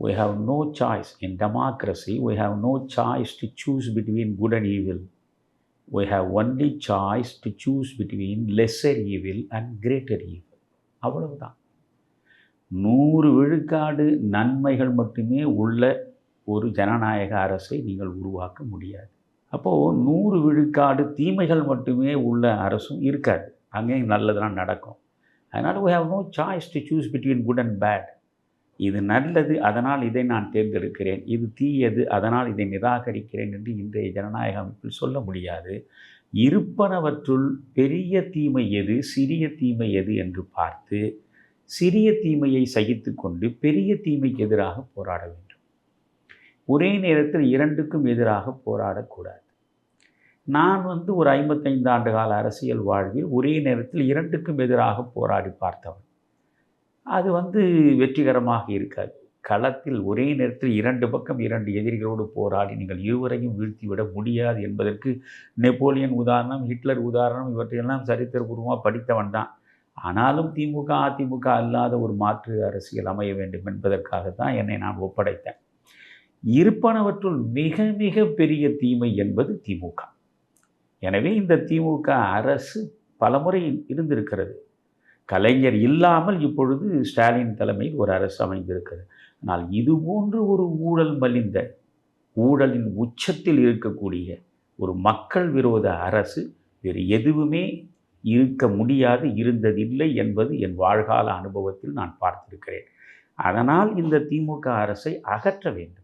We have no choice. In democracy, we have no choice to choose between good and evil. We have only choice to choose between lesser evil and greater evil. அவ்வளவுதான். 100 விழுக்காடு நன்மைகள் மட்டுமே உள்ள ஒரு ஜனநாயக அரசை நீங்கள் உருவாக்க முடியாது. அப்போது 100 விழுக்காடு தீமைகள் மட்டுமே உள்ள அரசும் இருக்காது. அங்கேயும் நல்லதெல்லாம் நடக்கும். அதனால் we have no choice to choose between good and bad. இது நல்லது, அதனால் இதை நான் தேர்ந்தெடுக்கிறேன். இது தீயது, அதனால் இதை நிராகரிக்கிறேன் என்று இன்றைய ஜனநாயக அமைப்பில் சொல்ல முடியாது. இருப்பனவற்றுள் பெரிய தீமை எது, சிறிய தீமை எது என்று பார்த்து சிறிய தீமையை சகித்து கொண்டு பெரிய தீமைக்கு எதிராக போராட வேண்டும். ஒரே நேரத்தில் இரண்டுக்கும் எதிராக போராடக்கூடாது. நான் ஒரு 55 ஆண்டு கால அரசியல் வாழ்வில் ஒரே நேரத்தில் இரண்டுக்கும் எதிராக போராடி பார்த்தவன். அது வெற்றிகரமாக இருக்காது. களத்தில் ஒரே நேரத்தில் 2 பக்கம் 2 எதிரிகளோடு போராடி நீங்கள் இருவரையும் வீழ்த்திவிட முடியாது என்பதற்கு நெப்போலியன் உதாரணம், ஹிட்லர் உதாரணம், இவற்றையெல்லாம் சரித்திரபூர்வமாக படித்தவன் தான். ஆனாலும் திமுக, அதிமுக அல்லாத ஒரு மாற்று அரசியல் அமைய வேண்டும் என்பதற்காகத்தான் என்னை நான் ஒப்படைத்தேன். இருப்பனவற்றுள் மிக மிக பெரிய தீமை என்பது திமுக. எனவே இந்த திமுக அரசு பலமுறை இருந்திருக்கிறது. கலைஞர் இல்லாமல் இப்பொழுது ஸ்டாலின் தலைமையில் ஒரு அரசு அமைந்திருக்கிறது. ஆனால் இதுபோன்று ஒரு ஊழல் மலிந்த, ஊழலின் உச்சத்தில் இருக்கக்கூடிய ஒரு மக்கள் விரோத அரசு வேறு எதுவுமே இருக்க முடியாது, இருந்ததில்லை என்பது என் வாழ்கால அனுபவத்தில் நான் பார்த்திருக்கிறேன். அதனால் இந்த திமுக அரசை அகற்ற வேண்டும்.